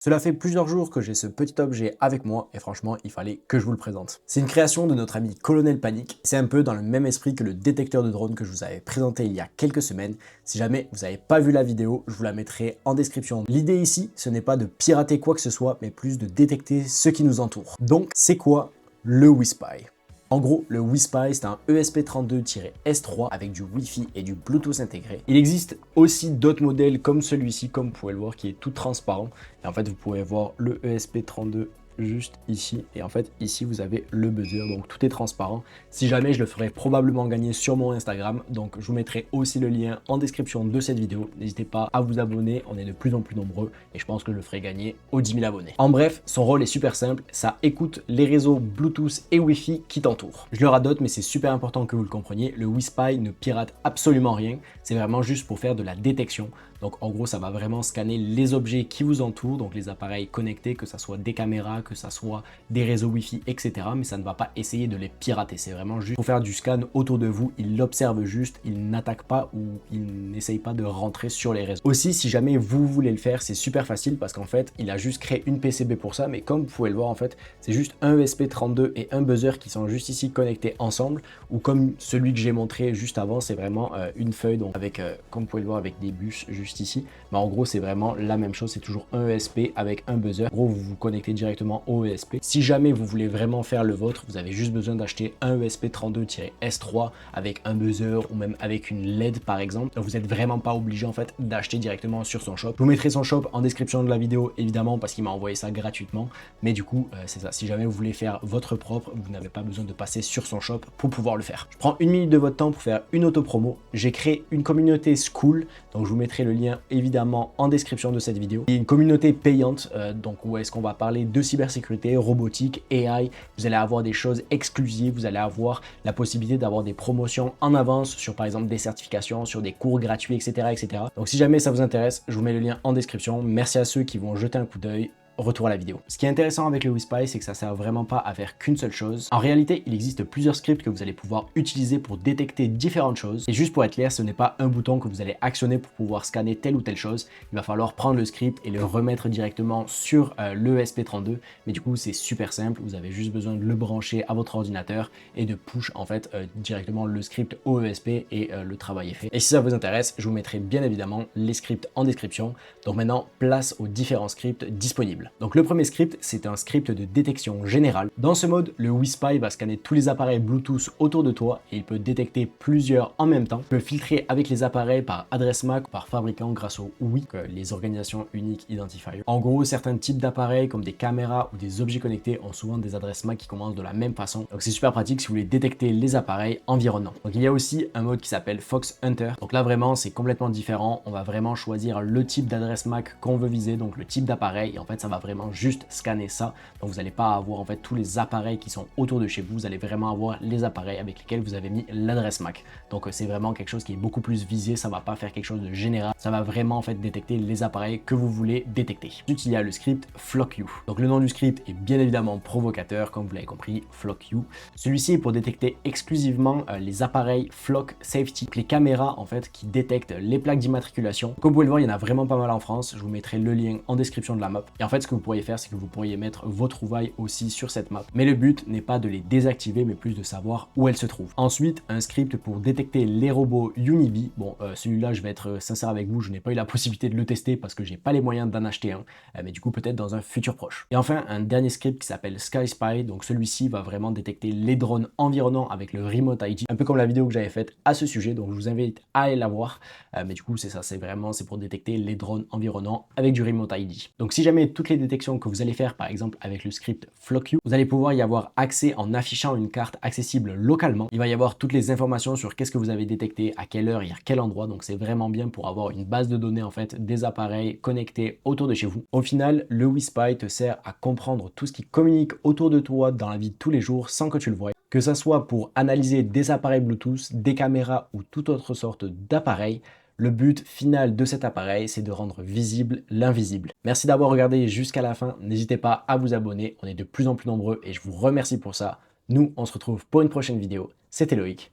Cela fait plusieurs jours que j'ai ce petit objet avec moi et franchement, il fallait que je vous le présente. C'est une création de notre ami Colonel Panic. C'est un peu dans le même esprit que le détecteur de drone que je vous avais présenté il y a quelques semaines. Si jamais vous n'avez pas vu la vidéo, je vous la mettrai en description. L'idée ici, ce n'est pas de pirater quoi que ce soit, mais plus de détecter ce qui nous entoure. Donc, c'est quoi le WeSpy? En gros, le WeSpy, c'est un ESP32-S3 avec du Wi-Fi et du Bluetooth intégré. Il existe aussi d'autres modèles comme celui-ci, comme vous pouvez le voir, qui est tout transparent. Et en fait, vous pouvez voir le ESP32 juste ici. Et en fait, ici, vous avez le buzzer, donc tout est transparent. Si jamais, je le ferai probablement gagner sur mon Instagram. Donc, je vous mettrai aussi le lien en description de cette vidéo. N'hésitez pas à vous abonner, on est de plus en plus nombreux et je pense que je le ferai gagner aux 10 000 abonnés. En bref, son rôle est super simple, ça écoute les réseaux Bluetooth et Wi-Fi qui t'entourent. Je le radote, mais c'est super important que vous le compreniez, le WeSpy ne pirate absolument rien, c'est vraiment juste pour faire de la détection. Donc en gros, ça va vraiment scanner les objets qui vous entourent, donc les appareils connectés, que ce soit des caméras, que ce soit des réseaux Wi-Fi, etc. Mais ça ne va pas essayer de les pirater, c'est vraiment juste pour faire du scan autour de vous. Il l'observe juste, il n'attaque pas ou il n'essaye pas de rentrer sur les réseaux. Aussi, si jamais vous voulez le faire, c'est super facile parce qu'en fait, il a juste créé une PCB pour ça, mais comme vous pouvez le voir, en fait, c'est juste un ESP32 et un buzzer qui sont juste ici connectés ensemble, ou comme celui que j'ai montré juste avant, c'est vraiment une feuille, donc avec, comme vous pouvez le voir, avec des bus juste ici. Mais en gros, c'est vraiment la même chose, c'est toujours un ESP avec un buzzer. En gros, vous vous connectez directement au ESP. Si jamais vous voulez vraiment faire le vôtre, vous avez juste besoin d'acheter un ESP32-S3 avec un buzzer ou même avec une LED par exemple. Donc vous n'êtes vraiment pas obligé en fait d'acheter directement sur son shop. Je vous mettrai son shop en description de la vidéo évidemment parce qu'il m'a envoyé ça gratuitement. Mais du coup, c'est ça. Si jamais vous voulez faire votre propre, vous n'avez pas besoin de passer sur son shop pour pouvoir le faire. Je prends une minute de votre temps pour faire une auto-promo. J'ai créé une communauté Skool, donc je vous mettrai le lien évidemment en description de cette vidéo. Il y a une communauté payante, donc où est-ce qu'on va parler de cybersécurité, robotique, AI. Vous allez avoir des choses exclusives, vous allez avoir la possibilité d'avoir des promotions en avance sur par exemple des certifications, sur des cours gratuits, etc., etc. Donc si jamais ça vous intéresse, je vous mets le lien en description. Merci à ceux qui vont jeter un coup d'œil. Retour à la vidéo. Ce qui est intéressant avec le WeSpy, c'est que ça sert vraiment pas à faire qu'une seule chose. En réalité, il existe plusieurs scripts que vous allez pouvoir utiliser pour détecter différentes choses. Et juste pour être clair, ce n'est pas un bouton que vous allez actionner pour pouvoir scanner telle ou telle chose. Il va falloir prendre le script et le remettre directement sur le ESP32. Mais du coup, c'est super simple. Vous avez juste besoin de le brancher à votre ordinateur et de push en fait directement le script au ESP et le travail est fait. Et si ça vous intéresse, je vous mettrai bien évidemment les scripts en description. Donc maintenant, place aux différents scripts disponibles. Donc le premier script, c'est un script de détection générale. Dans ce mode, le WeSpy va scanner tous les appareils Bluetooth autour de toi et il peut détecter plusieurs en même temps. Il peut filtrer avec les appareils par adresse MAC ou par fabricant grâce au OUI, les organisations uniques identifiers. En gros, certains types d'appareils comme des caméras ou des objets connectés ont souvent des adresses MAC qui commencent de la même façon. Donc c'est super pratique si vous voulez détecter les appareils environnants. Donc il y a aussi un mode qui s'appelle Fox Hunter. Donc là vraiment, c'est complètement différent. On va vraiment choisir le type d'adresse MAC qu'on veut viser, donc le type d'appareil. Et en fait, ça va vraiment juste scanner ça. Donc vous n'allez pas avoir en fait tous les appareils qui sont autour de chez vous. Vous allez vraiment avoir les appareils avec lesquels vous avez mis l'adresse MAC. Donc c'est vraiment quelque chose qui est beaucoup plus visé. Ça va pas faire quelque chose de général. Ça va vraiment en fait détecter les appareils que vous voulez détecter. Ensuite, il y a le script FlockU. Donc le nom du script est bien évidemment provocateur, comme vous l'avez compris, FlockU. Celui-ci est pour détecter exclusivement les appareils Flock Safety, les caméras en fait qui détectent les plaques d'immatriculation. Comme vous pouvez le voir, il y en a vraiment pas mal en France. Je vous mettrai le lien en description de la map. Et en fait, ce que vous pourriez faire, c'est que vous pourriez mettre vos trouvailles aussi sur cette map. Mais le but n'est pas de les désactiver, mais plus de savoir où elles se trouvent. Ensuite, un script pour détecter les robots Unibi. Bon, celui-là, je vais être sincère avec vous, je n'ai pas eu la possibilité de le tester parce que j'ai pas les moyens d'en acheter un. Mais du coup, peut-être dans un futur proche. Et enfin, un dernier script qui s'appelle SkySpy. Donc celui-ci va vraiment détecter les drones environnants avec le Remote ID. Un peu comme la vidéo que j'avais faite à ce sujet. Donc je vous invite à aller la voir. Mais du coup, c'est ça, c'est pour détecter les drones environnants avec du Remote ID. Donc si jamais toutes les détections que vous allez faire par exemple avec le script FlockU, vous allez pouvoir y avoir accès en affichant une carte accessible localement. Il va y avoir toutes les informations sur qu'est-ce que vous avez détecté, à quelle heure et à quel endroit. Donc c'est vraiment bien pour avoir une base de données en fait des appareils connectés autour de chez vous. Au final, le WeSpy te sert à comprendre tout ce qui communique autour de toi dans la vie de tous les jours sans que tu le voies. Que ça soit pour analyser des appareils Bluetooth, des caméras ou toute autre sorte d'appareil. Le but final de cet appareil, c'est de rendre visible l'invisible. Merci d'avoir regardé jusqu'à la fin. N'hésitez pas à vous abonner. On est de plus en plus nombreux et je vous remercie pour ça. Nous, on se retrouve pour une prochaine vidéo. C'était Loïc.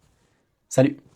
Salut!